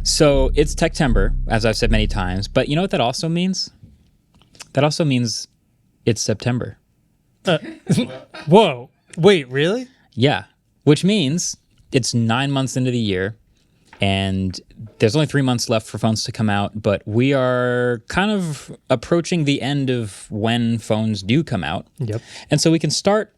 So it's Techtember, as I've said many times, but you know what that also means? That also means it's September. Whoa. Wait, really? Yeah, which means it's 9 months into the year, and there's only 3 months left for phones to come out, but we are kind of approaching the end of when phones do come out. Yep. And so we can start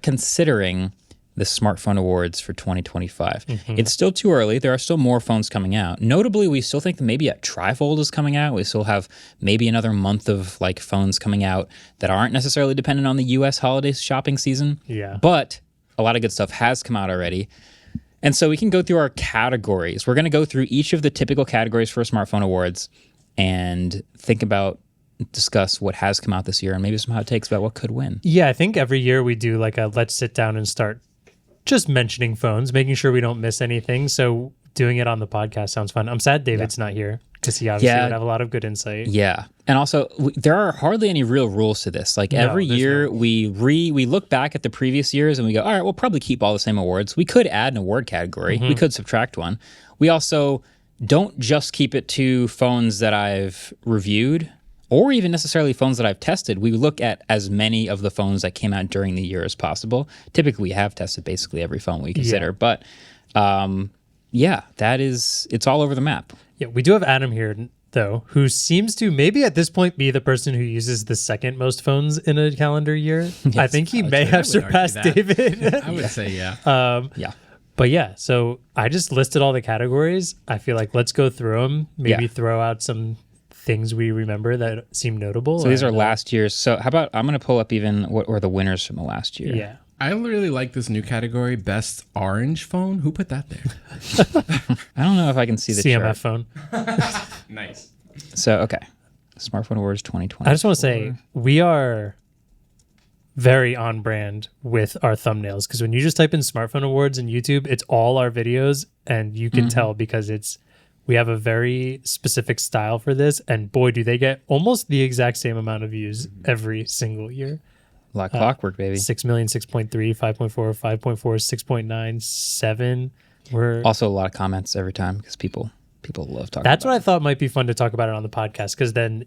considering the smartphone awards for 2025. It's still too early. There are still more phones coming out. Notably, we still think that maybe a trifold is coming out. We still have maybe another month of like phones coming out that aren't necessarily dependent on the US holiday shopping season. Yeah. But a lot of good stuff has come out already. And so we can go through our categories. We're going to go through each of the typical categories for smartphone awards and discuss what has come out this year and maybe some hot takes about what could win. Yeah, I think every year we do like a let's sit down and start just mentioning phones, making sure we don't miss anything. So doing it on the podcast sounds fun. I'm sad David's not here because he obviously would have a lot of good insight. Yeah. And also, there are hardly any real rules to this. Like every year we look back at the previous years and we go, all right, we'll probably keep all the same awards. We could add an award category. We could subtract one. We also don't just keep it to phones that I've reviewed or even necessarily phones that I've tested. We look at as many of the phones that came out during the year as possible. Typically, we have tested basically every phone we consider. Yeah. But it's all over the map. Yeah, we do have Adam here, though, who seems to maybe at this point be the person who uses the second most phones in a calendar year. Yes, I think he may have surpassed David. I would say, yeah. Yeah. But yeah, so I just listed all the categories. I feel like let's go through them, maybe throw out some things we remember that seem notable. So these are last year's. So how about I'm going to pull up even what were the winners from the last year. Yeah. I really like this new category, Best Orange Phone. Who put that there? I don't know if I can see the CMF chart. phone. Nice. So, okay. Smartphone Awards 2020. I just want to say we are very on brand with our thumbnails because when you just type in Smartphone Awards in YouTube, it's all our videos and you can tell because we have a very specific style for this, and boy, do they get almost the exact same amount of views every single year. Like clockwork, baby. 6 million, 6.3, 5.4, 5.4, 6.9, 7. We're also a lot of comments every time because people love talking That's about what I thought might be fun to talk about it on the podcast because then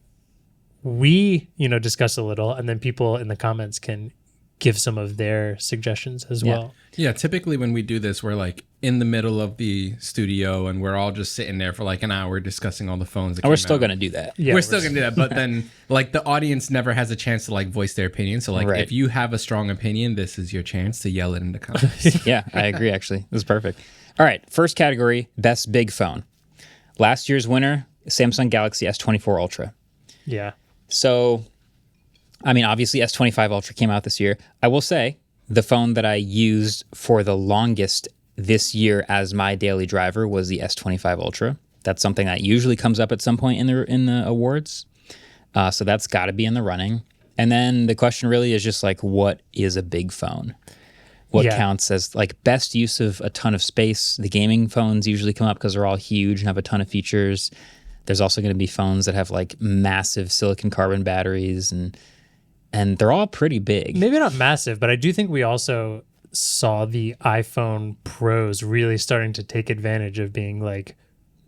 we, discuss a little and then people in the comments can give some of their suggestions as well. Yeah, typically when we do this, we're like in the middle of the studio and we're all just sitting there for like an hour discussing all the phones. And we're still going to do that. Yeah, we're still going to do that. But then like the audience never has a chance to like voice their opinion. So like if you have a strong opinion, this is your chance to yell it in the comments. Yeah, I agree actually. This is perfect. All right, first category, best big phone. Last year's winner, Samsung Galaxy S24 Ultra. Yeah. So, I mean, obviously S25 Ultra came out this year. I will say the phone that I used for the longest this year as my daily driver was the S25 Ultra. That's something that usually comes up at some point in the awards. So that's got to be in the running. And then the question really is just like, what is a big phone? What counts as like best use of a ton of space? The gaming phones usually come up because they're all huge and have a ton of features. There's also going to be phones that have like massive silicon carbon batteries and they're all pretty big. Maybe not massive, but I do think we also saw the iPhone Pros really starting to take advantage of being like,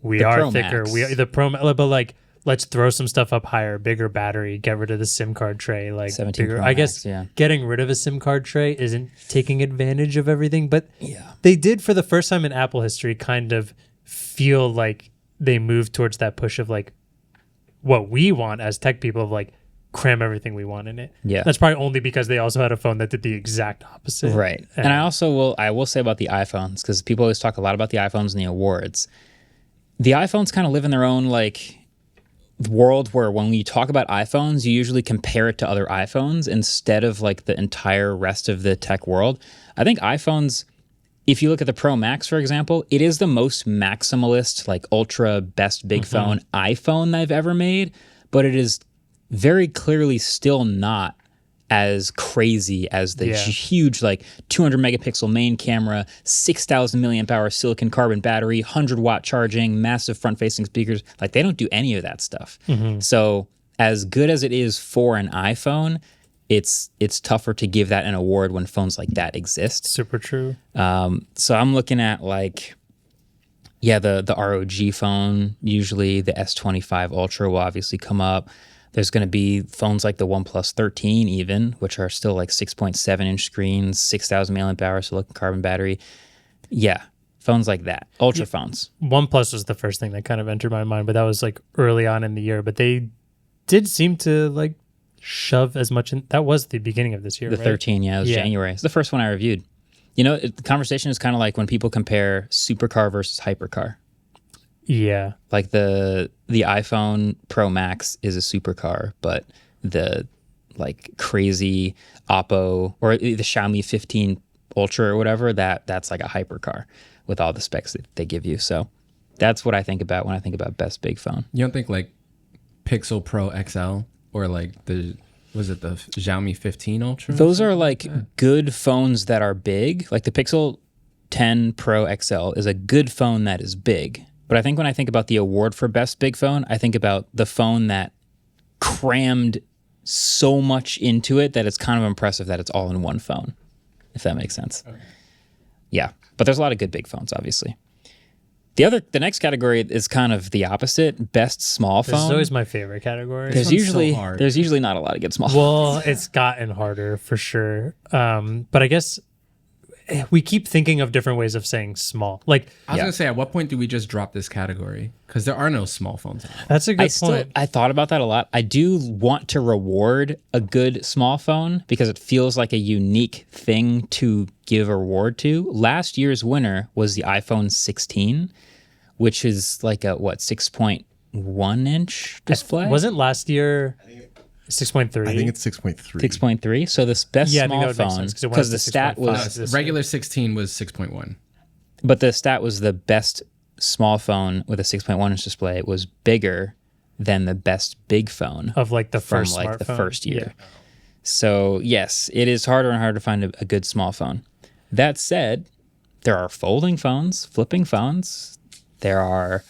we are Pro thicker. Max. We are the Pro, but like, let's throw some stuff up higher, bigger battery, get rid of the SIM card tray. Like 17 bigger. Pro I guess Max, getting rid of a SIM card tray isn't taking advantage of everything, but they did for the first time in Apple history kind of feel like they moved towards that push of like what we want as tech people of like cram everything we want in it. Yeah. That's probably only because they also had a phone that did the exact opposite. Right. And I will say about the iPhones, because people always talk a lot about the iPhones in the awards. The iPhones kind of live in their own like world where when you talk about iPhones, you usually compare it to other iPhones instead of like the entire rest of the tech world. I think iPhones, if you look at the Pro Max, for example, it is the most maximalist, like ultra best big phone iPhone I've ever made, but it is very clearly still not as crazy as the huge like 200 megapixel main camera, 6,000 milliamp hour silicon carbon battery, 100-watt charging, massive front-facing speakers. Like they don't do any of that stuff. So as good as it is for an iPhone, it's tougher to give that an award when phones like that exist. Super true. So I'm looking at like Yeah, the ROG phone, usually the S25 Ultra will obviously come up. There's going to be phones like the OnePlus 13 even, which are still like 6.7-inch screens, 6,000 milliamp hour silicon carbon battery. Yeah, phones like that. Ultra phones. OnePlus was the first thing that kind of entered my mind, but that was like early on in the year. But they did seem to like shove as much in. That was the beginning of this year, The right? 13, yeah, it was January. It's the first one I reviewed. You know, the conversation is kind of like when people compare supercar versus hypercar. Yeah. Like the iPhone Pro Max is a supercar, but the like crazy Oppo or the Xiaomi 15 Ultra or whatever, that's like a hypercar with all the specs that they give you. So that's what I think about when I think about best big phone. You don't think like Pixel Pro XL or like the Xiaomi 15 Ultra? Those are like good phones that are big. Like the Pixel 10 Pro XL is a good phone that is big. But I think when I think about the award for best big phone, I think about the phone that crammed so much into it that it's kind of impressive that it's all in one phone, if that makes sense. Okay. Yeah, but there's a lot of good big phones, obviously. The next category is kind of the opposite, best small phone. This is always my favorite category. There's usually not a lot of good small phones. Well, it's gotten harder for sure. But I guess we keep thinking of different ways of saying small. Like I was gonna say, at what point do we just drop this category? Because there are no small phones anymore. That's a good point. I thought about that a lot. I do want to reward a good small phone because it feels like a unique thing to give a reward to. Last year's winner was the iPhone 16, which is like a 6.1 inch display. Wasn't last year 6.3? I think it's 6.3. 6.3. So this best small phone, because the stat was regular 16 was 6.1. But the stat was the best small phone with a 6.1 inch display was bigger than the best big phone of like the from first like the smartphone. first year. Yeah. So yes, it is harder and harder to find a good small phone. That said, there are folding phones, flipping phones. There are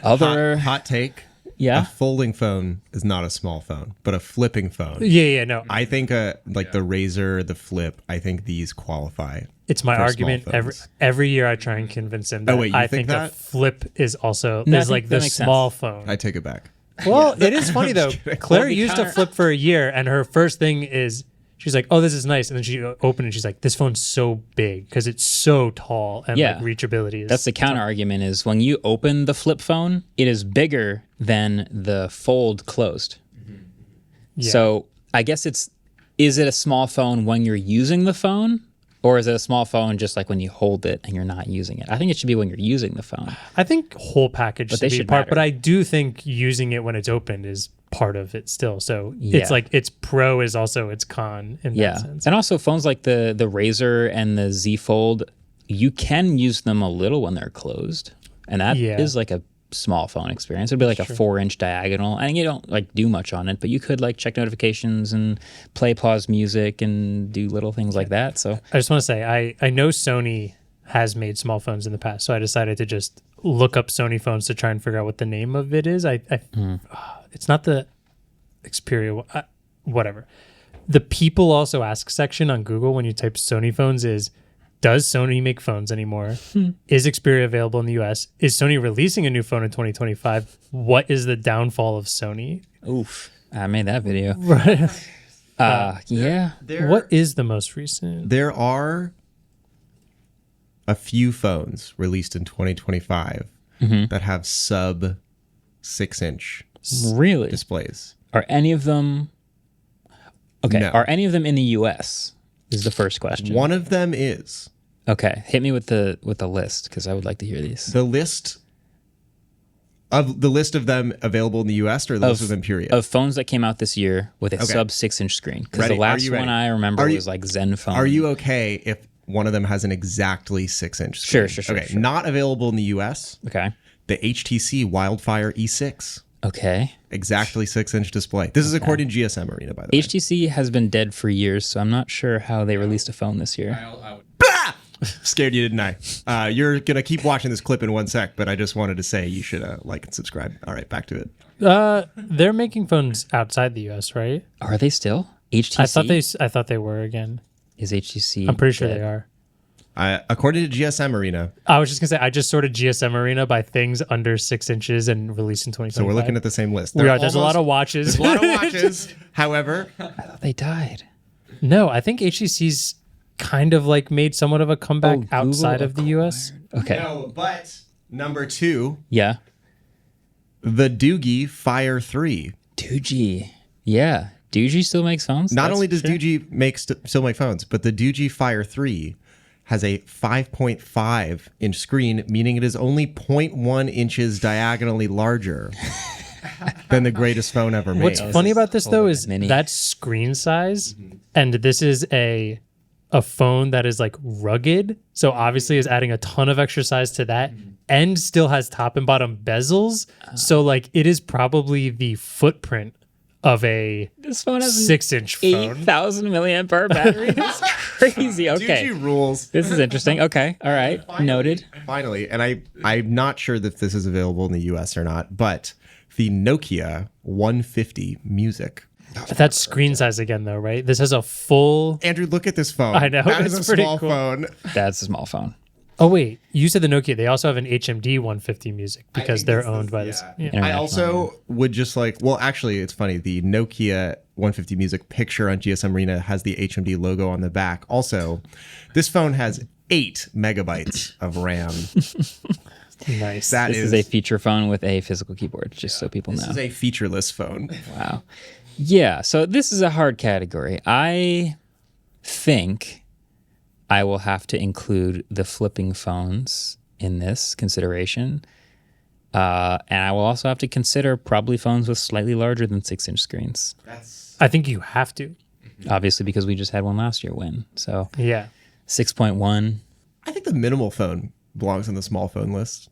other hot take. Yeah. A folding phone is not a small phone, but a flipping phone. Yeah, no. I think like the Razr, the Flip, I think these qualify. It's my for argument small phones. every year. I try and convince him that wait, you I think think that? a Flip is also No, I is think like that the makes small sense. phone. I take it back. Well, it is funny though. Claire Well, the used a counter- Flip for a year, and her first thing is she's like, "Oh, this is nice," and then she opened it. And she's like, "This phone's so big because it's so tall and Yeah. like reachability is." That's the counter argument is when you open the flip phone, it is bigger than the fold closed. Yeah. So I guess is it a small phone when you're using the phone? Or is it a small phone just like when you hold it and you're not using it? I think it should be when you're using the phone. I think whole package But should they be should part, matter. but I do think using it when it's opened is part of it still. So Yeah. it's like its pro is also its con in Yeah. that sense. And also phones like the Razr and the Z Fold, you can use them a little when they're closed. And that is like a small phone experience. It'd be like a 4-inch diagonal. And you don't like do much on it, but you could like check notifications and play pause music and do little things like that. So I just want to say, I know Sony has made small phones in the past, so I decided to just look up Sony phones to try and figure out what the name of it is. It's not the Xperia, whatever. The people also ask section on Google when you type Sony phones is, does Sony make phones anymore? Is Xperia available in the US? Is Sony releasing a new phone in 2025? What is the downfall of Sony? oof, I made that video. Right. Yeah. What is the most recent? There are a few phones released in 2025 that have sub 6-inch Really? displays. Are any of them okay? No. Are any of them in the U.S.? Is the first question. One of them is Okay, hit me with the list because I would like to hear these. the list of them available in the US or the list of them period. Of phones that came out this year with a Okay. sub 6-inch screen. Because Ready? the Are last you one ready? I remember Are you- was like Zen phone. Are you okay if one of them has an exactly 6-inch screen? Sure. Okay, not available in the US. okay? The HTC Wildfire E6. Okay. Exactly 6-inch display. This is according to GSM Arena, by the way. HTC has been dead for years, so I'm not sure how they released a phone this year. Scared you, didn't I? You're going to keep watching this clip in 1 sec, but I just wanted to say you should like and subscribe. All right, back to it. They're making phones outside the US, right? Are they still? HTC? I thought they were again. Is HTC? I'm pretty sure dead? they are. According to GSM Arena. I was just going to say, I just sorted GSM Arena by things under 6 inches and released in 2025. So we're looking at the same list. There's a lot of watches. There's a lot of watches. However, I thought they died. No, I think HTC's kind of like made somewhat of a comeback outside of the US. Okay. no, but number 2, Yeah. the Doogie Fire 3. Doogie. Yeah. Doogie still makes phones? Not That's only does sure. Doogie still make phones, but the Doogie Fire 3 has a 5.5 inch screen, meaning it is only 0.1 inches diagonally larger than the greatest phone ever made. What's funny about this though is mini. that screen size, and this is a phone that is like rugged, so obviously is adding a ton of extra size to that, and still has top and bottom bezels. So like it is probably the footprint of a This phone has 6-inch phone. 8,000 milliamp hour battery. It's crazy. Okay. Doogie rules. This is interesting. Okay. All right. Noted. Finally, and I'm not sure that this is available in the US or not, but the Nokia 150 Music. But that's screen size again though, right? This has a full. Andrew, look at this phone. I know, That is it's a pretty small cool. phone. That's a small phone. Oh wait, you said the Nokia. They also have an HMD 150 Music because they're owned by this. Yeah. I International. also would just actually, it's funny. The Nokia 150 Music picture on GSM Arena has the HMD logo on the back. Also, this phone has 8 megabytes of RAM. Nice. This is a feature phone with a physical keyboard, just so people This know. is a featureless phone. Wow. Yeah, so this is a hard category. I think I will have to include the flipping phones in this consideration. And I will also have to consider probably phones with slightly larger than 6-inch screens. I think you have to. Obviously, because we just had one last year win. So Yeah. 6.1. I think the minimal phone belongs on the small phone list.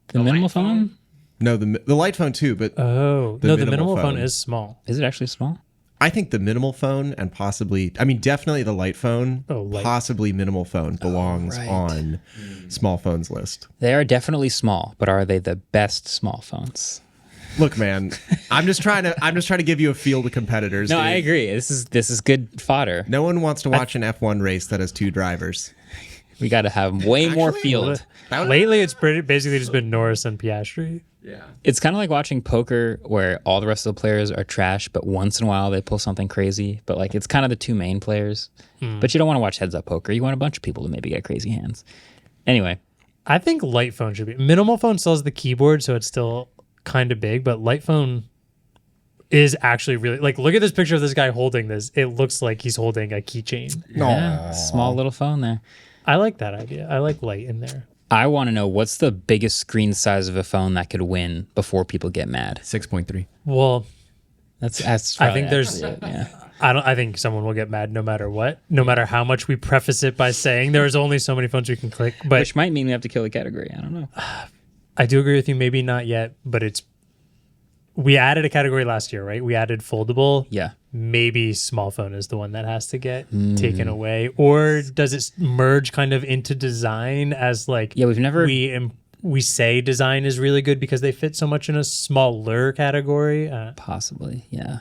The minimal phone? No, the light phone too, but Oh The no, the minimal minimal phone phone. is small. Is it actually small? I think the minimal phone and definitely the light phone, light. possibly minimal phone belongs right. on small phones list. They are definitely small, but are they the best small phones? Look, man, I'm just trying to give you a field of competitors. No, dude. I agree. This is good fodder. No one wants to watch an F1 race that has 2 drivers. We got to have way more field. Lately, it's basically just been Norris and Piastri. Yeah. It's kind of like watching poker where all the rest of the players are trash, but once in a while they pull something crazy. But like it's kind of the 2 main players. But you don't want to watch heads up poker. You want a bunch of people to maybe get crazy hands. Anyway, I think light phone should be. Minimal phone still has the keyboard, so it's still kind of big, but light phone is actually really like. Look at this picture of this guy holding this. It looks like he's holding a keychain. yeah, small little phone there. I like that idea. I like light in there. I want to know what's the biggest screen size of a phone that could win before people get mad. 6.3. Well, That's I think probably there's. actually it, yeah. I think someone will get mad no matter what, no matter how much we preface it by saying there's only so many phones we can click. But Which might mean we have to kill a category. I don't know. I do agree with you. Maybe not yet, but we added a category last year, right? We added foldable. Yeah. Maybe small phone is the one that has to get taken away, or does it merge kind of into design as like Yeah, we've never. we say design is really good because they fit so much in a smaller category. Possibly, yeah.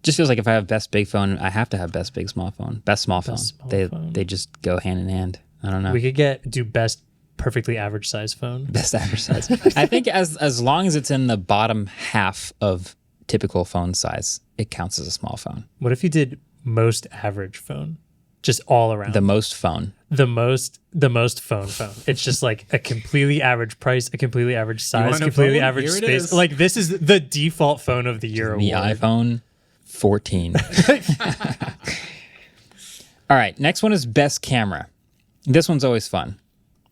Just feels like if I have best big phone, I have to have best big small phone. Best small phone. small they phone. they just go hand in hand. I don't know. We could do best perfectly average size phone. Best average size. I think as long as it's in the bottom half of typical phone size, it counts as a small phone. What if you did most average phone, just all around? The most phone. the most phone. It's just like a completely average price, a completely average size, want a completely phone? average Here it space. is. Like this is the default phone of the year The award. iPhone 14. All right, next one is best camera. This one's always fun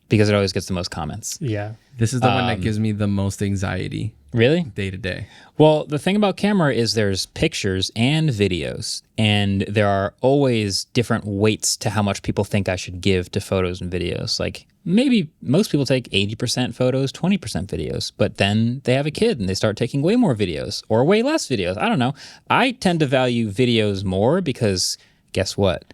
because it always gets the most comments. Yeah. This is the one that gives me the most anxiety Really? day to day. Well, the thing about camera is there's pictures and videos, and there are always different weights to how much people think I should give to photos and videos. Like maybe most people take 80% photos, 20% videos, but then they have a kid and they start taking way more videos or way less videos. I don't know. I tend to value videos more because guess what?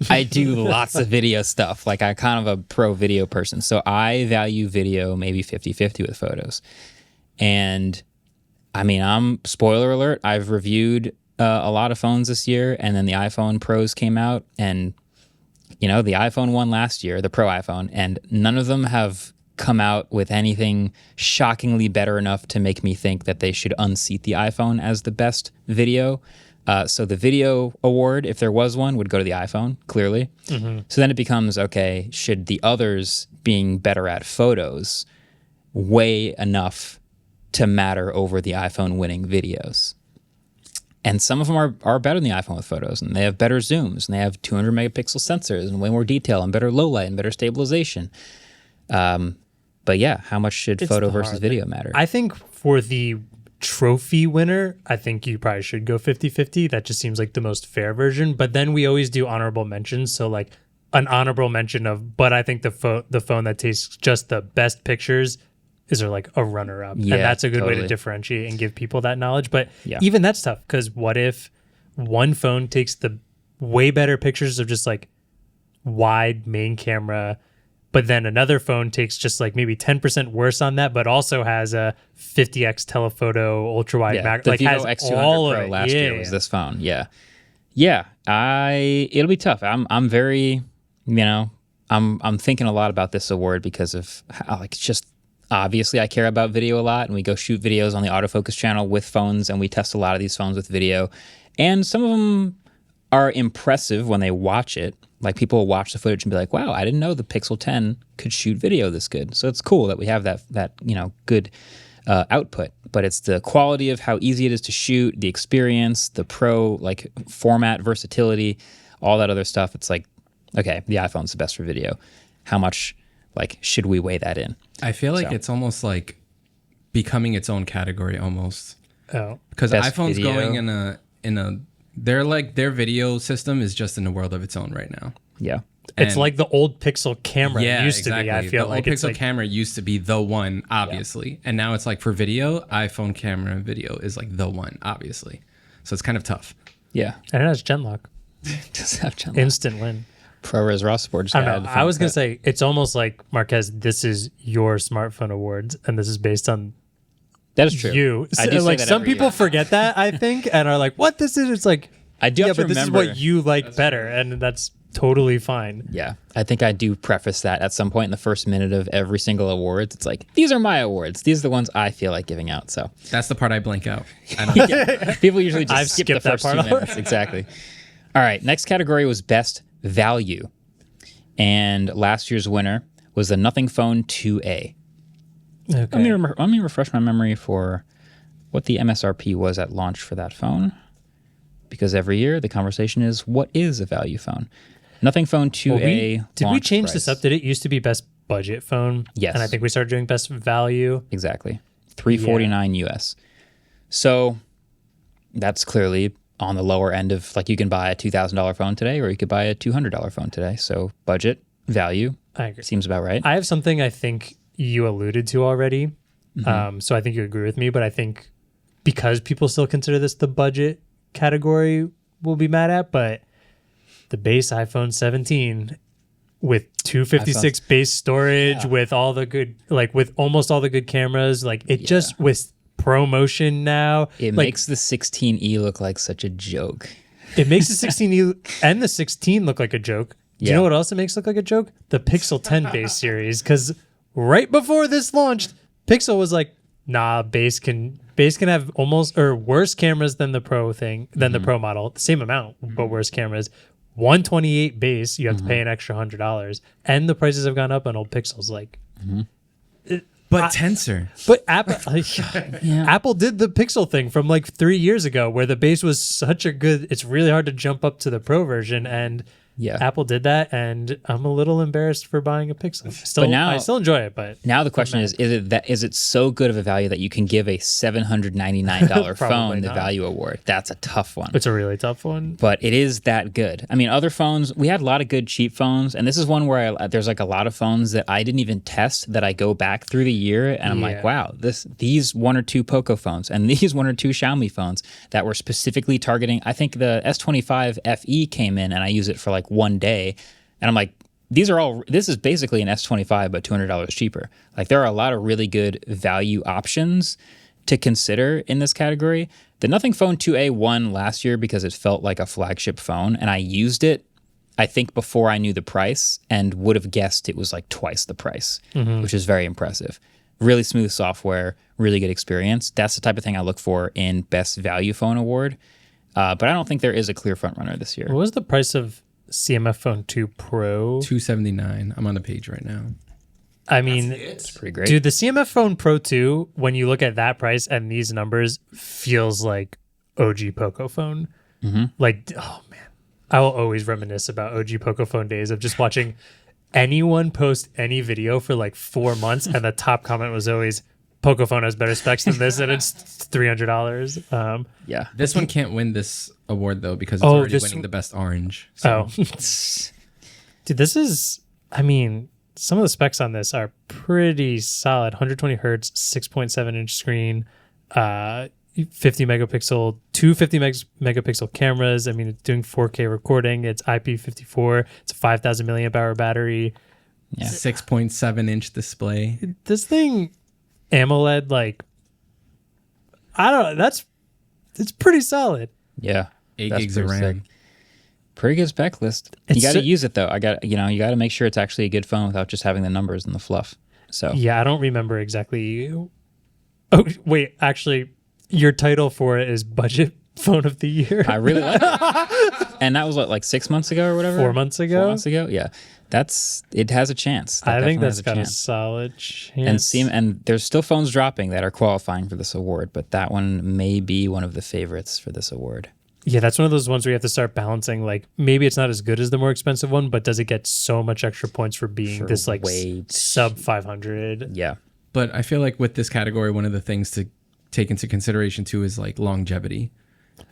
I do lots of video stuff. Like I'm kind of a pro video person. So I value video maybe 50-50 with photos. And I mean, spoiler alert, I've reviewed a lot of phones this year, and then the iPhone Pros came out, and The iPhone won last year, the Pro iPhone, and none of them have come out with anything shockingly better enough to make me think that they should unseat the iPhone as the best video. So the video award, if there was one, would go to the iPhone, clearly. So then it becomes, okay, should the others being better at photos weigh enough to matter over the iPhone winning videos? And some of them are better than the iPhone with photos, and they have better zooms, and they have 200 megapixel sensors, and way more detail, and better low light, and better stabilization. But yeah, how much should photo versus video matter? I think for the trophy winner, I think you probably should go 50-50. That just seems like the most fair version. But then we always do honorable mentions. So like an honorable mention of, but I think the phone that takes just the best pictures is like a runner-up. Yeah, and that's a good way totally. to differentiate and give people that knowledge. But Yeah. even that's tough, because what if one phone takes the way better pictures of just like wide main camera, but then another phone takes just like maybe 10% worse on that, but also has a 50x telephoto ultra wide Yeah, the Vivo has X200 all Pro of it. last year was this phone. Yeah. It'll be tough. I'm very, I'm thinking a lot about this award because of how, like, it's just obviously I care about video a lot, and we go shoot videos on the autofocus channel with phones, and we test a lot of these phones with video, and some of them are impressive when they watch it. Like, people will watch the footage and be like, wow, I didn't know the Pixel 10 could shoot video this good. So it's cool that we have that good output. But it's the quality of how easy it is to shoot, the experience, the pro, like, format versatility, all that other stuff. It's like, okay, the iPhone's the best for video. How much, like, should we weigh that in? I feel like it's almost like becoming its own category almost. Oh, Because Best iPhone's video. going in a their video system is just in a world of its own right now. Yeah. it's And- like the old Pixel camera Yeah, used exactly. to be. I feel the like old it's Pixel like camera used to be the one, obviously, and now it's like for video, iPhone camera and video is like the one, obviously. So it's kind of tough. Yeah. and it has gen lock, Does have channel. instant win. ProRes RAW support. Just I gotta don't add know. the I Final was gonna Cut. say it's almost like, Marquez, this is your smartphone awards, and this is based on That is true. you. I do say Like that some every people year. forget that, I think, and are like, "What this is?" It's like, I do yeah, have to but this is remember. what you like better, and that's totally fine. Yeah, I think I do preface that at some point in the first minute of every single awards. It's like, these are my awards. These are the ones I feel like giving out. So That's the part I blank out. I don't people usually just I've skip the skipped that first part 2 minutes. Exactly. All right, next category was best value. And last year's winner was the Nothing Phone 2A. Okay. Let me refresh my memory for what the MSRP was at launch for that phone. Because every year the conversation is, what is a value phone? Nothing Phone 2A. Did we launch change this price. up? Did it used to be best budget phone? Yes. And I think we started doing best value. Exactly. $349 US. So that's clearly on the lower end of, like, you can buy a $2,000 phone today, or you could buy a $200 phone today. So budget, value, I agree. seems about right. I have something I think you alluded to already. Mm-hmm. So I think you agree with me, but I think because people still consider this the budget category, we'll be mad at, but the base iPhone 17 with 256 base storage, with all the good, like with almost all the good cameras, like it just with ProMotion now, It like, makes the 16E look like such a joke. it makes the 16 and the 16 look like a joke. Do you Yeah. know what else it makes look like a joke? The Pixel 10 base series, because right before this launched, Pixel was like, nah, base can have almost or worse cameras than the Pro thing, than the Pro model, the same amount, but worse cameras. 128 base, you have to pay an extra $100, and the prices have gone up on old Pixels. Like, But Tensor. but Apple, Apple did the Pixel thing from like 3 years ago, where the base was such a good. It's really hard to jump up to the Pro version, and Yeah. Apple did that, and I'm a little embarrassed for buying a Pixel. Still, now- I still enjoy it, but Now the question is it so good of a value that you can give a $799 phone Probably the not. value award? That's a tough one. it's a really tough one. But it is that good. I mean, other phones, we had a lot of good cheap phones, and this is one where there's like a lot of phones that I didn't even test that I go back through the year and I'm like, Yeah. wow, these one or two Poco phones and these one or two Xiaomi phones that were specifically targeting. I think the S25 FE came in and I used it for like one day, and I'm like, this is basically an S25 but $200 cheaper. Like, there are a lot of really good value options to consider in this category. The Nothing Phone 2A won last year because it felt like a flagship phone, and I used it I think, before I knew the price, and would have guessed it was like twice the price, which is very impressive. Really smooth software, really good experience. That's the type of thing I look for in Best Value Phone Award. But I don't think there is a clear front runner this year. What was the price of CMF Phone 2 Pro? $279. I'm on the page right now. I mean, It's pretty great. dude, the CMF Phone Pro 2, when you look at that price and these numbers, feels like OG Poco phone. Like, oh man, I will always reminisce about OG Poco phone days of just watching anyone post any video for like 4 months, and the top comment was always, Poco phone has better specs than this, and it's $300. Yeah. This one can't win this award though because it's already winning the best orange. So. Oh, dude, this is. I mean, some of the specs on this are pretty solid. 120 hertz, 6.7 inch screen, 50 megapixel, two 50 megapixel cameras. I mean, it's doing 4K recording. It's IP54. It's a 5,000 milliamp hour battery. Yeah. 6.7-inch display. This thing, AMOLED, like, I don't know. It's pretty solid. Yeah. 8 That's gigs of pretty RAM. sick. Pretty good spec list. It's You got to so- use it though. You got to make sure it's actually a good phone without just having the numbers and the fluff. So Yeah, I don't remember exactly. Oh, wait, actually, your title for it is Budget Phone of the Year. I really like it. And that was what, like 6 months ago or whatever? 4 months ago? 4 months ago? Yeah. It has a chance. That I think definitely that's has got a chance. solid chance. And there's still phones dropping that are qualifying for this award, but that one may be one of the favorites for this award. Yeah, that's one of those ones where you have to start balancing. Like, maybe it's not as good as the more expensive one, but does it get so much extra points for being For this like way sub 500? Yeah. But I feel like with this category, one of the things to take into consideration too is like longevity.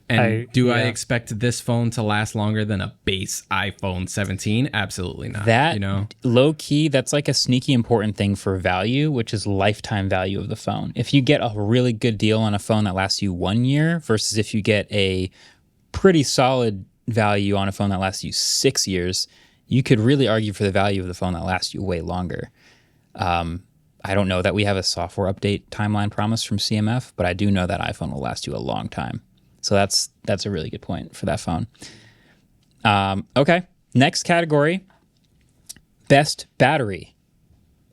And I expect this phone to last longer than a base iPhone 17? Absolutely not. That, you low key, that's like a sneaky important thing for value, which is lifetime value of the phone. If you get a really good deal on a phone that lasts you 1 year versus if you get a pretty solid value on a phone that lasts you 6 years, you could really argue for the value of the phone that lasts you way longer. I don't know that we have a software update timeline promise from CMF, but I do know that iPhone will last you a long time. So that's a really good point for that phone. Okay, next category, best battery.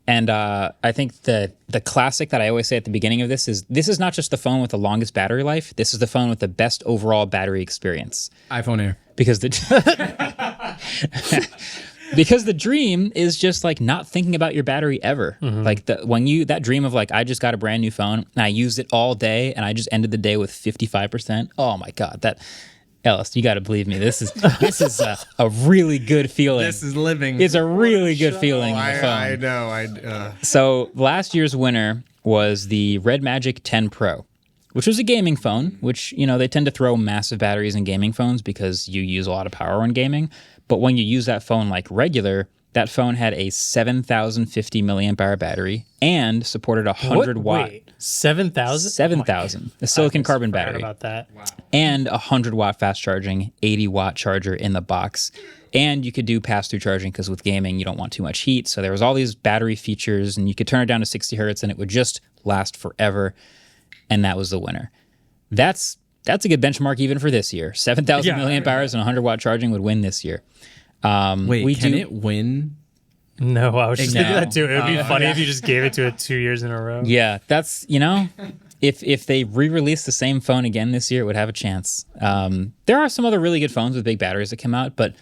And I think the classic that I always say at the beginning of this is not just the phone with the longest battery life. This is the phone with the best overall battery experience. iPhone Air. Because because the dream is just like not thinking about your battery ever. Like that dream of like, I just got a brand new phone and I used it all day and I just ended the day with 55%. Oh my God, Ellis, you got to believe me. This is a really good feeling. This is living. It's a really good feeling in the phone. I know. So last year's winner was the Red Magic 10 Pro, which was a gaming phone, which, they tend to throw massive batteries in gaming phones because you use a lot of power when gaming. But when you use that phone like regular, that phone had a 7,050 milliamp hour battery and supported a 100-watt. Wait, 7,000? 7,000. A silicon carbon Forgot battery. about that. And a 100-watt fast charging, 80-watt charger in the box. And you could do pass-through charging because with gaming, you don't want too much heat. So there was all these battery features, and you could turn it down to 60 hertz, and it would just last forever. And that was the winner. That's a good benchmark even for this year. 7,000 milliamp hours and 100-watt charging would win this year. Wait, can it win? No, I was just thinking No. that too. It would be funny if you just gave it to it 2 years in a row. Yeah, that's, if they re-release the same phone again this year, it would have a chance. There are some other really good phones with big batteries that come out, but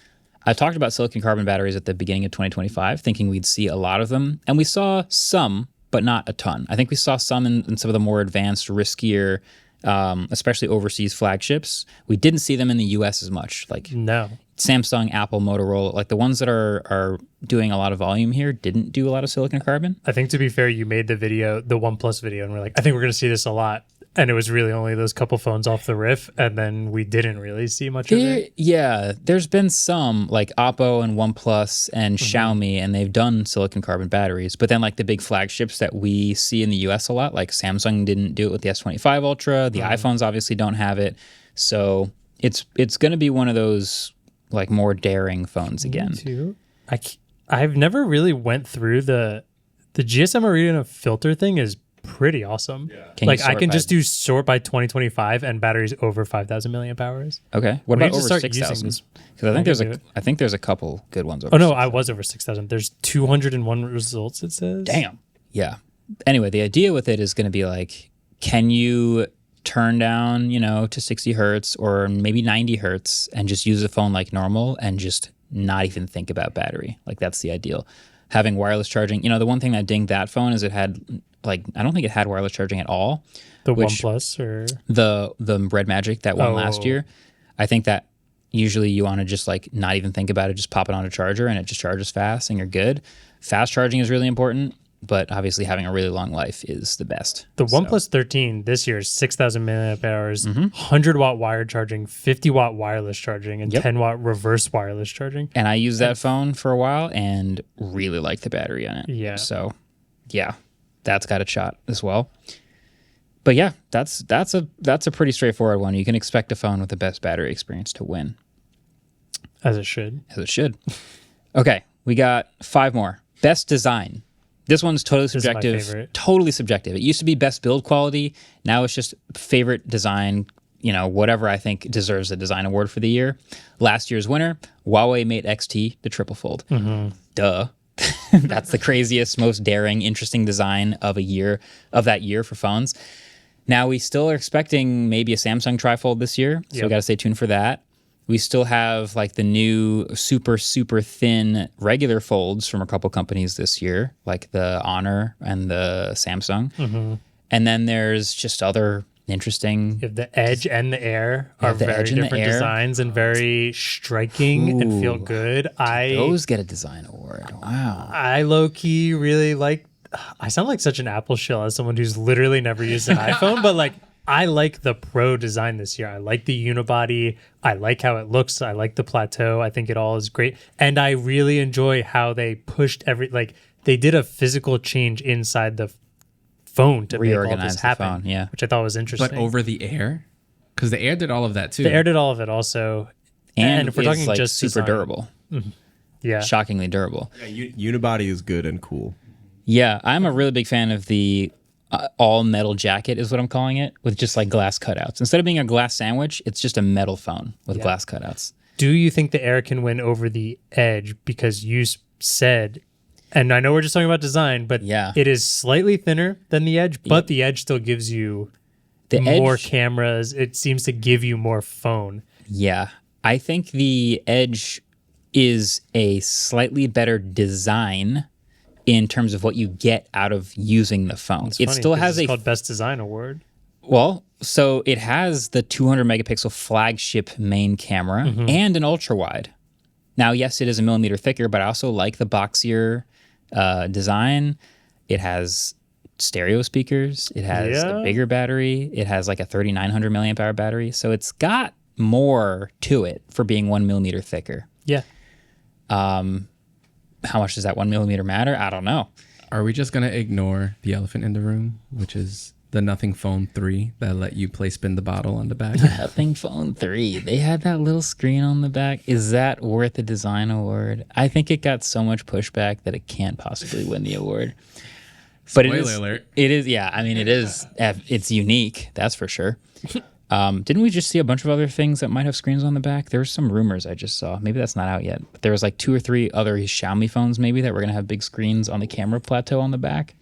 I talked about silicon carbon batteries at the beginning of 2025, thinking we'd see a lot of them. And we saw some, but not a ton. I think we saw some in some of the more advanced, riskier, especially overseas flagships. We didn't see them in the US as much. Like No. Samsung, Apple, Motorola, like the ones that are doing a lot of volume here didn't do a lot of silicon carbon. I think to be fair, you made the OnePlus video, and we're like, I think we're going to see this a lot. And it was really only those couple phones off the riff, and then we didn't really see much of it. Yeah, there's been some like Oppo and OnePlus and Xiaomi, and they've done silicon carbon batteries. But then like the big flagships that we see in the US a lot, like Samsung didn't do it with the S25 Ultra. The iPhones obviously don't have it. So it's going to be one of those like more daring phones again. Too. I've never really went through the GSM Arena filter thing is pretty awesome. Can you Like I sort can by- just do sort by 2025 and batteries over 5,000 milliamp hours. Okay. What We about need to over start 6,000? using Because I think can do it. I think there's a couple good ones over Oh no, 6,000. I was over 6,000. There's 201 results. It says. Damn. Yeah. Anyway, the idea with it is going to be like, can you turn down, to 60 hertz or maybe 90 hertz and just use the phone like normal and just not even think about battery? Like that's the ideal. Having wireless charging. The one thing that dinged that phone is it had I don't think it had wireless charging at all. The which- OnePlus or The Red Magic that won last Oh. year. I think that usually you want to just like not even think about it, just pop it on a charger and it just charges fast and you're good. Fast charging is really important, but obviously having a really long life is the best. the So- OnePlus 13 this year is 6,000 milliamp hours, Mm-hmm. 100-watt wired charging, 50-watt wireless charging, and Yep. 10-watt reverse wireless charging. And I used that phone for a while and really liked the battery on it. Yeah. So, yeah, that's got a shot as well. But yeah, that's a pretty straightforward one. You can expect a phone with the best battery experience to win, As it should. as it should. Okay, we got 5 more. Best design. This one's totally is my subjective. favorite. Totally subjective. It used to be best build quality. Now it's just favorite design. Whatever I think deserves a design award for the year. Last year's winner, Huawei Mate XT, the triple fold. Duh. That's the craziest, most daring, interesting design of that year for phones. Now we still are expecting maybe a Samsung trifold this year, so we got to stay tuned for that. We still have like the new super, super thin regular folds from a couple companies this year, like the Honor and the Samsung. And then there's just other interesting. If the Edge and the Air are the very Edge and the different Air. designs and very striking and feel good. Those get a design award. Wow. I low key really like. I sound like such an Apple shill as someone who's literally never used an iPhone, but like I like the Pro design this year. I like the unibody. I like how it looks. I like the plateau. I think it all is great, and I really enjoy how they pushed they did a physical change inside the phone to make all Reorganize this the happen, phone, yeah. which I thought was interesting. But over the Air? Because the Air did all of that too. the Air did all of it also, And if we're is, talking like just super design, durable. yeah, Shockingly durable. Yeah, unibody is good and cool. Yeah, I'm a really big fan of the all metal jacket is what I'm calling it, with just like glass cutouts. Instead of being a glass sandwich, it's just a metal phone with glass cutouts. Do you think the Air can win over the Edge? Because you said, and I know we're just talking about design, but Yeah. it is slightly thinner than the Edge, but the Edge still gives you The more Edge, cameras. It seems to give you more phone. yeah, I think the Edge is a slightly better design in terms of what you get out of using the phone. It's It funny, still 'cause has it's a called Best Design Award. Well, so it has the 200 megapixel flagship main camera and an ultra wide. Now, yes, it is a millimeter thicker, but I also like the boxier design. It has stereo speakers. It has a Yeah. bigger battery. It has like a 3,900 milliamp hour battery. So it's got more to it for being 1 millimeter thicker. Yeah. How much does that 1 millimeter matter? I don't know. Are we just going to ignore the elephant in the room, which is the Nothing Phone 3 that let you play spin the bottle on the back? Nothing Phone 3. They had that little screen on the back. Is that worth a design award? I think it got so much pushback that it can't possibly win the award. But Spoiler alert. It is, yeah. I mean, it is. It's unique, that's for sure. Didn't we just see a bunch of other things that might have screens on the back? There were some rumors I just saw. Maybe that's not out yet. But there was like 2 or 3 other Xiaomi phones maybe that were going to have big screens on the camera plateau on the back.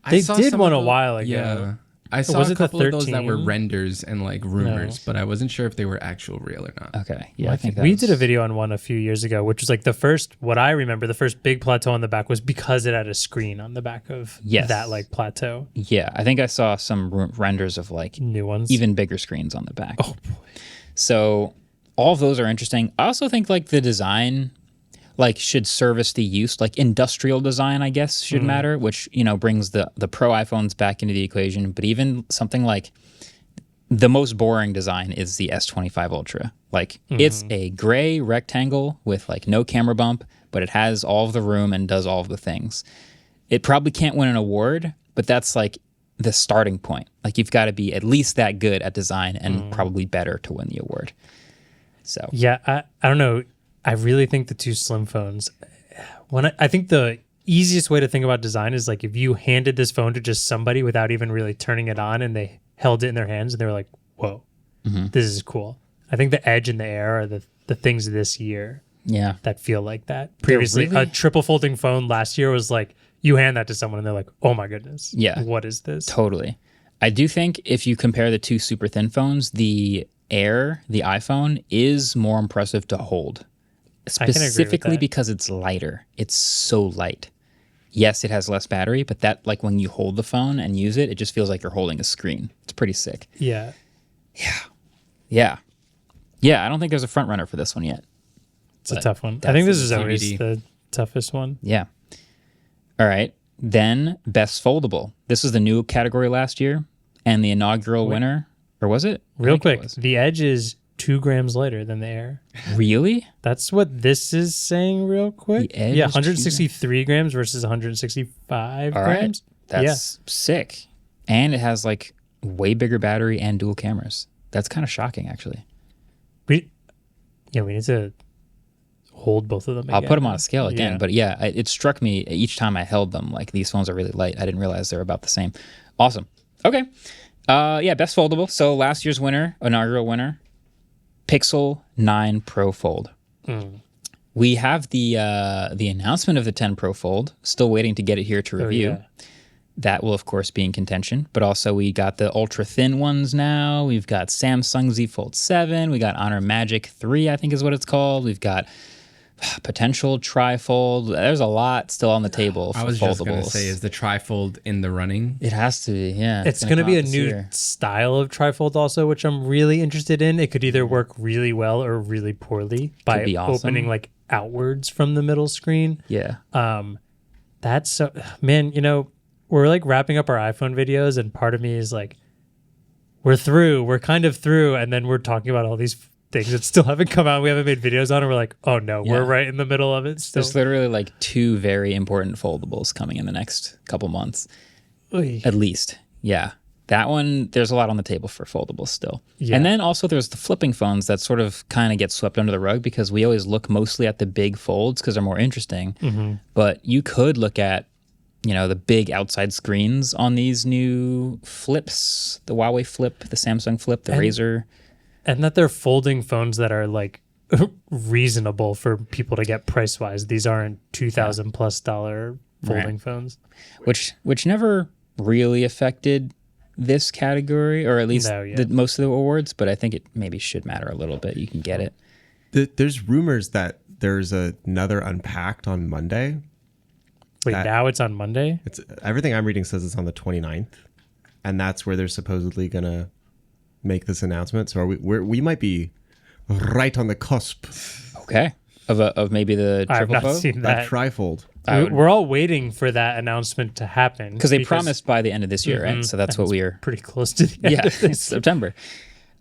They saw did some one of a the- while ago. Yeah. I saw Was a it the couple of those that were 13? renders and like rumors, but I wasn't sure if they were actual real or not. Okay. Yeah, I think we that's- did a video on one a few years ago, which was like the first, what I remember, the first big plateau on the back was because it had a screen on the back of Yes. that like plateau. Yeah, I think I saw some renders of like New ones. even bigger screens on the back. Oh boy. So all of those are interesting. I also think like the design like should service the use, like industrial design, I guess, should matter, which, brings the pro iPhones back into the equation. But even something like the most boring design is the S25 Ultra. Like it's a gray rectangle with like no camera bump, but it has all of the room and does all of the things. It probably can't win an award, but that's like the starting point. Like you've got to be at least that good at design and probably better to win the award. So Yeah, I don't know. I really think the 2 slim phones. I think the easiest way to think about design is like if you handed this phone to just somebody without even really turning it on and they held it in their hands and they were like, whoa, this is cool. I think the Edge and the Air are the things this year that feel like that. Previously, really? a triple folding phone last year was like, you hand that to someone and they're like, oh my goodness. Yeah. What is this? Totally. I do think if you compare the two super thin phones, the Air, the iPhone, is more impressive to hold. Specifically because it's lighter. It's so light. Yes, it has less battery, but that, like, when you hold the phone and use it, it just feels like you're holding a screen. It's pretty sick. Yeah. Yeah, I don't think there's a front runner for this one yet. It's a tough one. I think this is always the toughest one. Yeah. All right. Then best foldable. This was the new category last year, and the inaugural winner, or was it? Real quick, the Edge is 2 grams lighter than the Air. Really? That's what this is saying real quick. The Edge Yeah, is 163 grams versus 165 All right. grams. That's sick. And it has like way bigger battery and dual cameras. That's kind of shocking, actually. We need to hold both of them again. I'll put them on a scale again. But yeah, it struck me each time I held them, like, these phones are really light. I didn't realize they're about the same. Awesome. Okay. Best foldable. So last year's winner, inaugural winner, Pixel 9 Pro Fold. We have the announcement of the 10 Pro Fold. Still waiting to get it here to review. That will, of course, be in contention. But also we got the ultra-thin ones now. We've got Samsung Z Fold 7. We got Honor Magic 3, I think is what it's called. We've got potential trifold. There's a lot still on the table for foldables. I was just going to say, is the trifold in the running? It has to be, yeah. It's going to be a new style of trifold also, which I'm really interested in. It could either work really well or really poorly by opening like outwards from the middle screen. Yeah. That's so, man, we're like wrapping up our iPhone videos and part of me is like, we're kind of through. And then we're talking about all these things that still haven't come out. We haven't made videos on it. We're like, oh no, we're right in the middle of it still. There's literally like 2 very important foldables coming in the next couple months. Oy. At least. Yeah. That one, there's a lot on the table for foldables still. Yeah. And then also there's the flipping phones that sort of kind of get swept under the rug because we always look mostly at the big folds because they're more interesting. But you could look at, the big outside screens on these new flips, the Huawei Flip, the Samsung Flip, the Razer. And that they're folding phones that are like reasonable for people to get price wise. These aren't $2,000+ folding phones. Which never really affected this category, or at least most of the awards, but I think it maybe should matter a little bit. You can get it. There's rumors that there's another Unpacked on Monday. Wait, now it's on Monday? It's everything I'm reading says it's on the 29th, and that's where they're supposedly gonna make this announcement. So we might be right on the cusp. Okay, of maybe the triple I've not fold? seen That that. trifold. We're all waiting for that announcement to happen because they promised by the end of this year, right? So that's what we are pretty close to the end of this. September.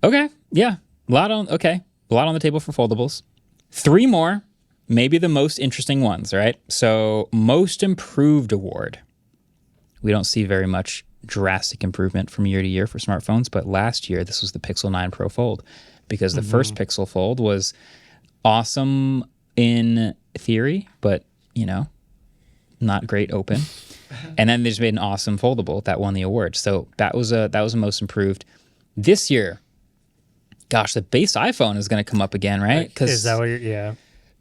Okay, yeah, a lot on the table for foldables. 3 more. Maybe the most interesting ones, right? So, most improved award. We don't see very much drastic improvement from year to year for smartphones, but last year, this was the Pixel 9 Pro Fold because the first Pixel Fold was awesome in theory, but, not great open. And then they just made an awesome foldable that won the award. So, that was a most improved. This year, gosh, the base iPhone is going to come up again, right? Is that what you're,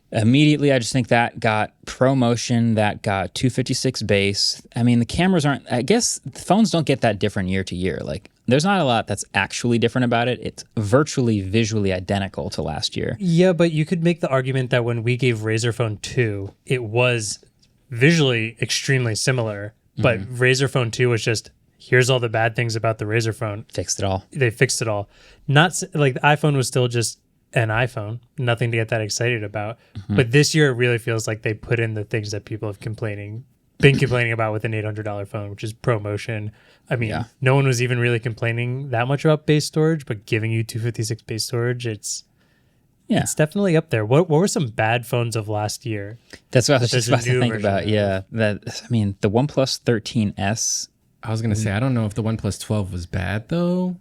Immediately, I just think that got ProMotion, that got 256 base. I mean, the cameras aren't, I guess the phones don't get that different year to year. Like, there's not a lot that's actually different about it. It's virtually visually identical to last year. Yeah, but you could make the argument that when we gave Razer Phone 2, it was visually extremely similar, but Razer Phone 2 was just, here's all the bad things about the Razer phone. Fixed it all. They fixed it all. Not like the iPhone was still just an iPhone, nothing to get that excited about. But this year it really feels like they put in the things that people have been complaining about with an $800 phone, which is ProMotion. I mean, no one was even really complaining that much about base storage, but giving you 256 base storage, it's definitely up there. What were some bad phones of last year? That's what I was just about to think about. Yeah, the OnePlus 13S. I was gonna say I don't know if the OnePlus 12 was bad though,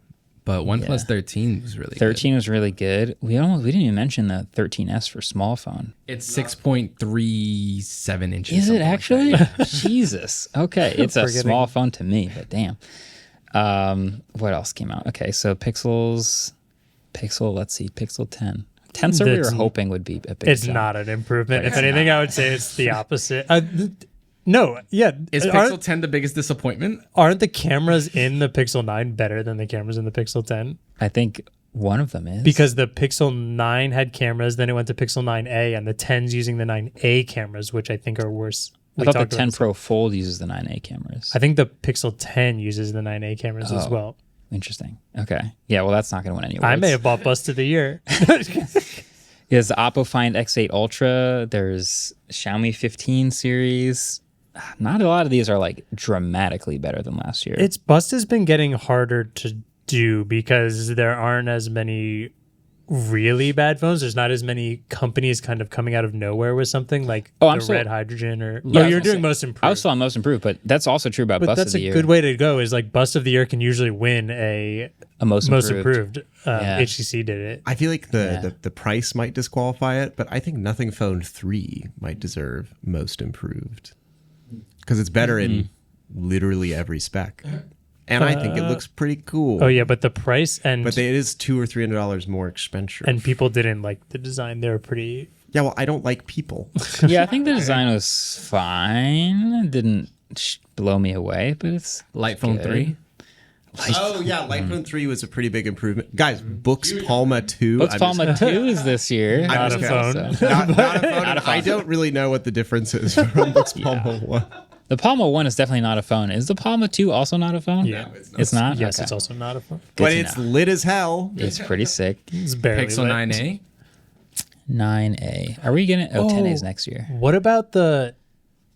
But OnePlus 13 was really 13 was really good. We didn't even mention the 13S for small phone. good. It's 6.37 inches. Is it something like actually? that. Jesus. Okay, it's a Forgetting. small phone to me, but damn. What else came out? Okay, so Pixel. Let's see, Pixel 10. Tensor we were That's- hoping would be a big It's jump. not an improvement. But If it's anything, I would say it's the opposite. No, yeah. Is Pixel 10 the biggest disappointment? Aren't the cameras in the Pixel 9 better than the cameras in the Pixel 10? I think one of them is. Because the Pixel 9 had cameras, then it went to Pixel 9a, and the 10's using the 9a cameras, which I think are worse. I thought the 10 Pro Fold uses the 9A cameras. I think the Pixel 10 uses the 9a cameras as well. Interesting. Okay. Yeah, well, that's not going to win any awards. I may have bought Bust of the Year. There's the Oppo Find X8 Ultra. There's Xiaomi 15 series. Not a lot of these are like dramatically better than last year. Its Bust has been getting harder to do because there aren't as many really bad phones. There's not as many companies kind of coming out of nowhere with something like I'm the still- Red Hydrogen or Yeah, I was you're gonna doing say, Most Improved. I was still on Most Improved, but that's also true about But Bust that's of the a Year. good way to go. Is like Bust of the Year can usually win a A Most Improved. Yeah. HTC did it. I feel like the price might disqualify it, but I think Nothing Phone 3 might deserve most improved because it's better in literally every spec. And I think it looks pretty cool. Oh yeah, but the price and But it is $200 or $300 more expensive. and people didn't like the design. They were pretty. yeah, well, I don't like people. Yeah, I think the design was fine. It didn't blow me away, but it's Light Phone good. 3. Oh yeah, Light Phone 3 was a pretty big improvement. Guys, Books Palma 2. Books I'm Palma just- 2 is this year. Not just a kidding. phone. Not a phone. Not a phone. I don't really know what the difference is from Books Palma 1. The Palma 1 is definitely not a phone. Is the Palma 2 also not a phone? Yeah. It's not? Yes, Okay. it's also not a phone. But to it's know. lit as hell. It's pretty sick. It's barely Pixel lit. 9a. 9A. Are we going to... Oh, 10A is next year. What about the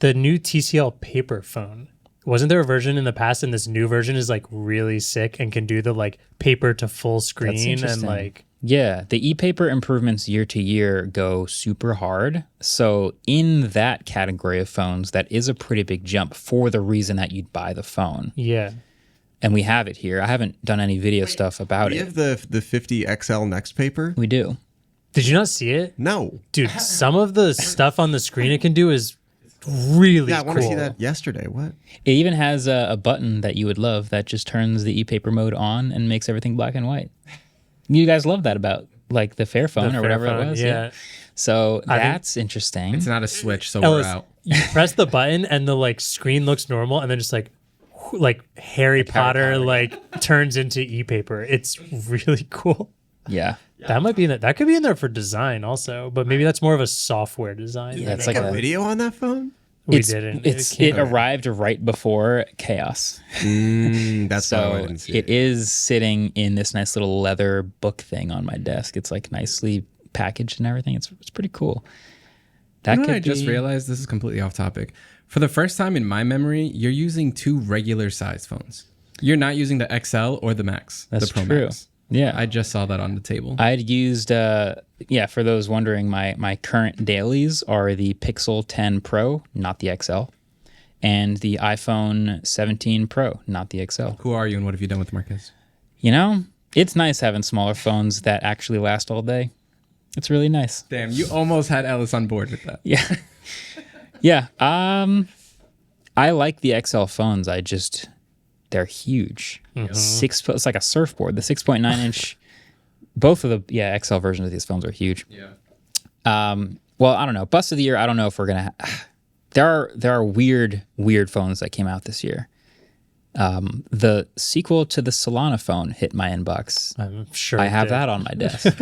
new TCL paper phone? Wasn't there a version in the past, and this new version is like really sick and can do the like paper to full screen and interesting. like Yeah, the e-paper improvements year to year go super hard. So in that category of phones, that is a pretty big jump for the reason that you'd buy the phone. yeah. And we have it here. I haven't done any video stuff about We it. have the 50 XL Next Paper. We do. Did you not see it? No. Dude, some of the stuff on the screen it can do is really Yeah, I cool. want to see that yesterday. What? It even has a button that you would love that just turns the e-paper mode on and makes everything black and white. You guys love that about like the Fairphone The or whatever Fairphone, it was. yeah. So I think- that's interesting. It's not a Switch, so Ellis, we're out. you press the button and the like screen looks normal and then just like Harry Potter like turns into e-paper. It's really cool. Yeah. That might be in that could be in there for design also, but maybe that's more of a software design. Yeah, it's Make like a a video on that phone? We didn't. It arrived right before Chaos. That's why I So didn't see it is sitting in this nice little leather book thing on my desk. It's like nicely packaged and everything. It's pretty cool. That You know could what I just be- realized? This is completely off topic. For the first time in my memory, you're using two regular size phones. You're not using the XL or the Max. That's the Pro true. Max. Yeah. I just saw that on the table. I'd used, for those wondering, my current dailies are the Pixel 10 Pro, not the XL, and the iPhone 17 Pro, not the XL. Who are you and what have you done with Marques? You know, it's nice having smaller phones that actually last all day. It's really nice. Damn, you almost had Ellis on board with that. Yeah. Yeah. I like the XL phones. They're huge. It's like a surfboard. The 6.9 inch, both of the XL versions of these phones are huge. Yeah. Well, I don't know. Bust of the year. I don't know if we're gonna. There are weird phones that came out this year. The sequel to the Solana phone hit my inbox. I'm sure I it have did. that on my desk.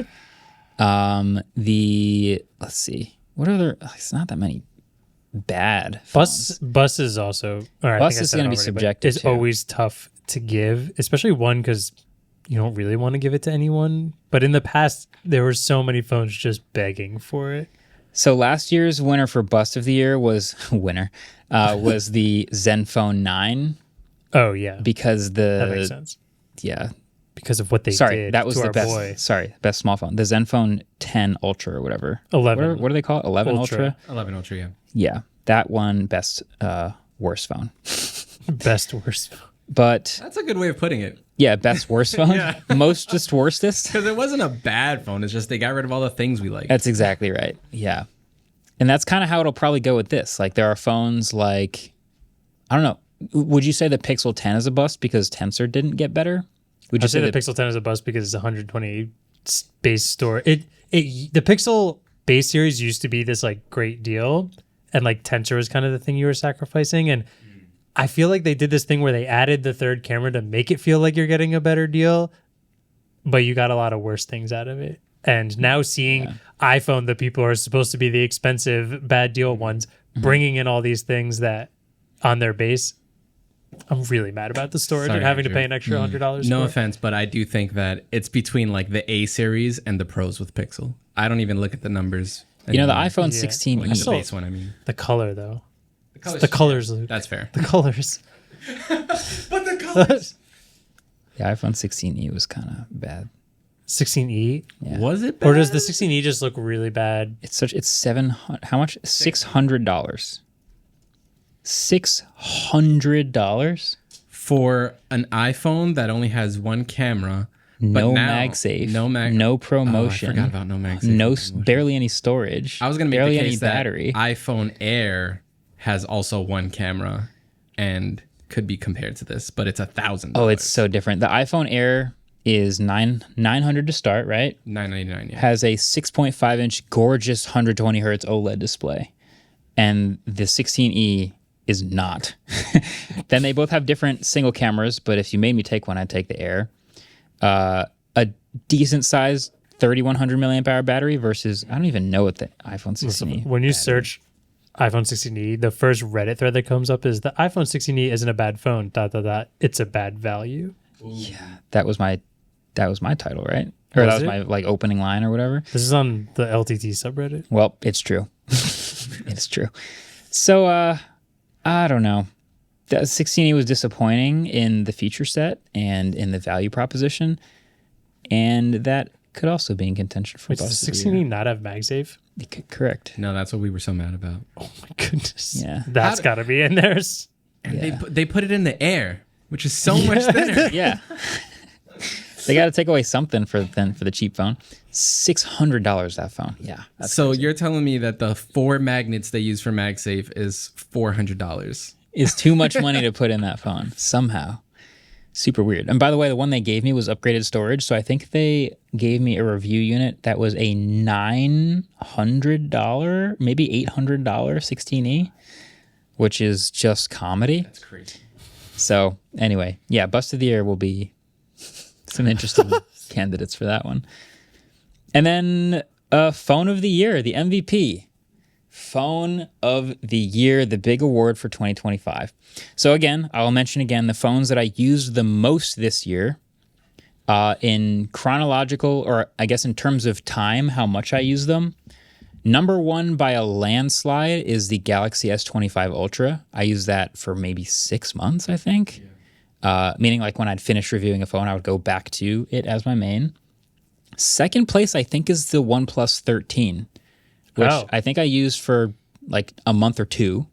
Let's see. What other? It's not that many bad phones. Bus is also. All right, Bus I think I is said gonna it be already, but subjective, It's too. always tough to give, especially one because you don't really want to give it to anyone. But in the past, there were so many phones just begging for it. So last year's winner for Bust of the Year was was the Zenfone 9 Oh yeah, because that makes sense yeah. because of what they Sorry, did that was to the our best. boy. Sorry, best small phone. The Zenfone 10 Ultra or whatever. 11. What do they call it? 11 Ultra. Ultra. 11 Ultra, yeah. Yeah, that one best worst phone. Best worst. But That's a good way of putting it. Yeah, best worst phone. Yeah. Most just worstest. Because it wasn't a bad phone. It's just they got rid of all the things we like. That's exactly right. Yeah. And that's kind of how it'll probably go with this. Like there are phones like, I don't know. Would you say the Pixel 10 is a bust because Tensor didn't get better? Would you I'd say the Pixel 10 is a bust because it's 128 base store. The Pixel base series used to be this like great deal, and like Tensor was kind of the thing you were sacrificing. And I feel like they did this thing where they added the third camera to make it feel like you're getting a better deal, but you got a lot of worse things out of it. And now seeing iPhone, the people who are supposed to be the expensive bad deal ones, bringing in all these things that on their base, I'm really mad about the storage and having to pay an extra $100. No offense, but I do think that it's between like the A series and the Pros with Pixel. I don't even look at the numbers. You know, the iPhone 16e. Like the base one, I mean. The color, though. The colors, Luke. That's fair. The colors. But the colors. The iPhone 16e was kind of bad. 16e? Yeah. Was it bad? Or does the 16e just look really bad? It's 700. How much? $600. $600 for an iPhone that only has one camera. No but now, MagSafe. No No promotion. I forgot about no MagSafe. Barely any storage. I was going to make barely the any case that battery. iPhone Air has also one camera and could be compared to this, but it's $1,000. Oh, it's so different. The iPhone Air is $900 to start, right? $999. Yeah. Has a 6.5 inch gorgeous 120 hertz OLED display, and the 16e is not. Then they both have different single cameras, but if you made me take one, I'd take the Air. A decent sized 3100 milliamp hour battery versus I don't even know what the iPhone 16e. When you search iPhone 16e, the first Reddit thread that comes up is the iPhone 16e isn't a bad phone. ... It's a bad value. Yeah, that was my title, right? Or that was my like opening line or whatever. This is on the LTT subreddit. Well, it's true. It's true. So I don't know. The 16e was disappointing in the feature set and in the value proposition, and that could also be in contention for Wait, does the 16e not have MagSafe? Correct. No, that's what we were so mad about. Oh my goodness. Yeah. That's got to be in there. And they put it in the Air, which is so much thinner. Yeah. They got to take away something for the cheap phone. $600 that phone. Yeah. So crazy. You're telling me that the 4 magnets they use for MagSafe is $400? Is too much money to put in that phone somehow. Super weird. And by the way, the one they gave me was upgraded storage. So I think they gave me a review unit that was a $900, maybe $800 16E, which is just comedy. That's crazy. So anyway, yeah, Bust of the Year will be some interesting candidates for that one. And then Phone of the Year, the MVP. Phone of the Year, the big award for 2025. So again, I'll mention again the phones that I used the most this year in chronological, or I guess in terms of time, how much I use them. Number one by a landslide is the Galaxy S25 Ultra. I used that for maybe 6 months, I think. Meaning like when I'd finish reviewing a phone, I would go back to it as my main. Second place, I think, is the OnePlus 13. Which I think I used for like a month or two.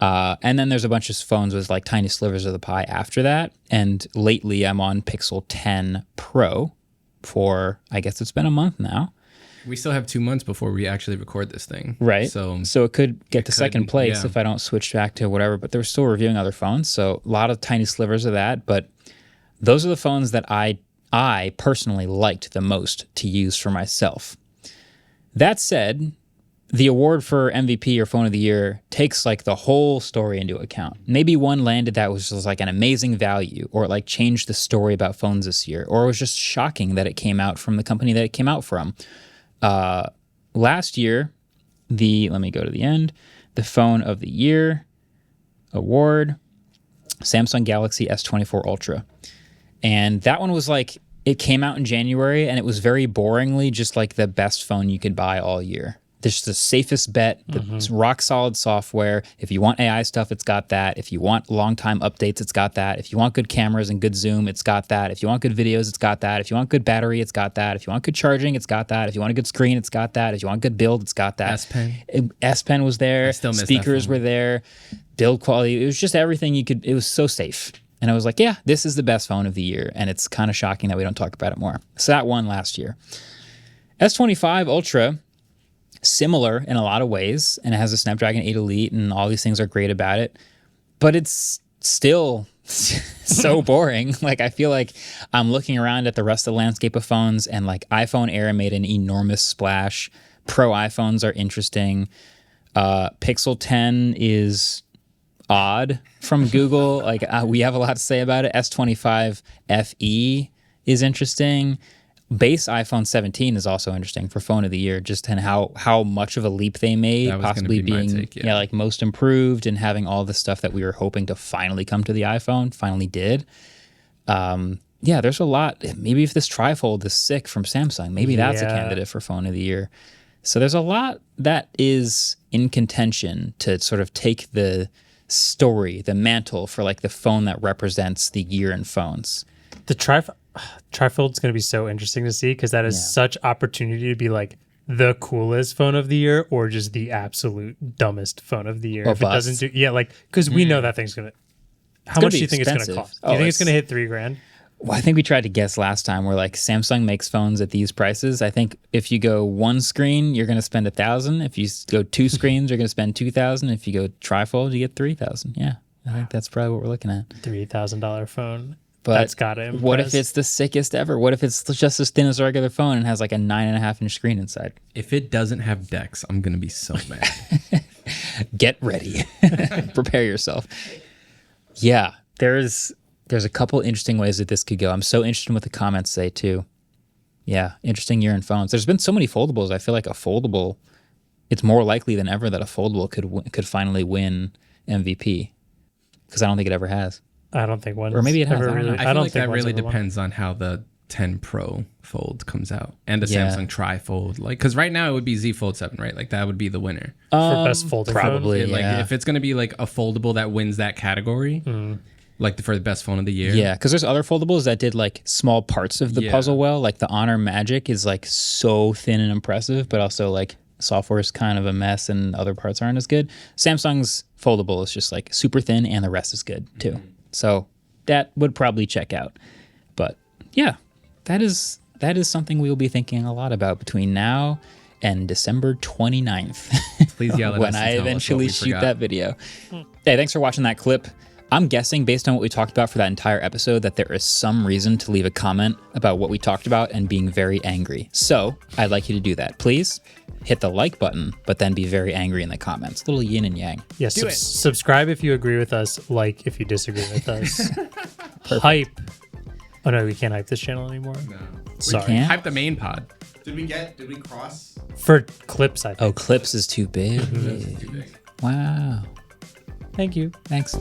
And then there's a bunch of phones with like tiny slivers of the pie after that. And lately I'm on Pixel 10 Pro for, I guess it's been a month now. We still have 2 months before we actually record this thing. Right. So it could get to second place if I don't switch back to whatever. But they're still reviewing other phones. So a lot of tiny slivers of that. But those are the phones that I personally liked the most to use for myself. That said, the award for MVP or Phone of the Year takes like the whole story into account. Maybe one landed that was just like an amazing value, or it like changed the story about phones this year, or it was just shocking that it came out from the company that it came out from. Last year, let me go to the end, the Phone of the Year award, Samsung Galaxy S24 Ultra. And that one was like, it came out in January, and it was very boringly just like the best phone you could buy all year. This is the safest bet, the rock solid software. If you want AI stuff, it's got that. If you want long time updates, it's got that. If you want good cameras and good zoom, it's got that. If you want good videos, it's got that. If you want good battery, it's got that. If you want good charging, it's got that. If you want a good screen, it's got that. If you want good build, it's got that. S Pen. S Pen was there. I still miss Speakers that were there. Build quality. It was just everything you could. It was so safe. And I was like, yeah, this is the best phone of the year. And it's kind of shocking that we don't talk about it more. So that won last year. S25 Ultra, similar in a lot of ways, and it has a Snapdragon 8 Elite, and all these things are great about it. But it's still so boring. Like, I feel like I'm looking around at the rest of the landscape of phones, and like iPhone Air made an enormous splash. Pro iPhones are interesting. Pixel 10 is odd from Google. Like, we have a lot to say about it. S25 FE is interesting. Base iPhone 17 is also interesting for phone of the year, just and how much of a leap they made, possibly being take, like most improved and having all the stuff that we were hoping to finally come to the iPhone finally did. There's a lot. Maybe if this trifold is sick from Samsung, maybe that's a candidate for phone of the year. So there's a lot that is in contention to sort of take the story, the mantle for like the phone that represents the year in phones. The trifold's going to be so interesting to see because that is such opportunity to be like the coolest phone of the year or just the absolute dumbest phone of the year. Or if bust. it doesn't do, like, because we know that thing's going to. How much do you think it's going to cost? Do you think it's going to hit $3,000? Well, I think we tried to guess last time. We're like, Samsung makes phones at these prices. I think if you go one screen, you're going to spend $1,000. If you go two screens, you're going to spend $2,000. If you go trifold, you get $3,000. Yeah, I think that's probably what we're looking at. $3,000 phone. But that's got to impress. What if it's the sickest ever? What if it's just as thin as a regular phone and has like a 9.5-inch screen inside? If it doesn't have DeX, I'm going to be so mad. Get ready. Prepare yourself. Yeah, there's a couple interesting ways that this could go. I'm so interested in what the comments say too. Yeah, interesting year in phones. There's been so many foldables. I feel like a foldable, it's more likely than ever that a foldable could finally win MVP because I don't think it ever has. I don't think one. Or maybe it has. I feel like that really depends on how the 10 Pro Fold comes out and the Samsung Tri-Fold. Like, because right now it would be Z Fold 7, right? Like that would be the winner for best folding. Probably. Phone. Like if it's going to be like a foldable that wins that category, like for the best phone of the year. Yeah, because there's other foldables that did like small parts of the puzzle well. Like the Honor Magic is like so thin and impressive, but also like software is kind of a mess and other parts aren't as good. Samsung's foldable is just like super thin and the rest is good too. So that would probably check out. But yeah, that is something we will be thinking a lot about between now and December 29th. Please yell at when us I eventually shoot that video. Hey, thanks for watching that clip. I'm guessing based on what we talked about for that entire episode that there is some reason to leave a comment about what we talked about and being very angry. So I'd like you to do that. Please hit the like button, but then be very angry in the comments. A little yin and yang. Yes, subscribe if you agree with us, like if you disagree with us. Hype. Oh no, we can't hype this channel anymore. No. Sorry. Can't? Hype the main pod. Did we cross? For clips, I think. Oh, clips is too big. That's too big. Wow. Thank you. Thanks.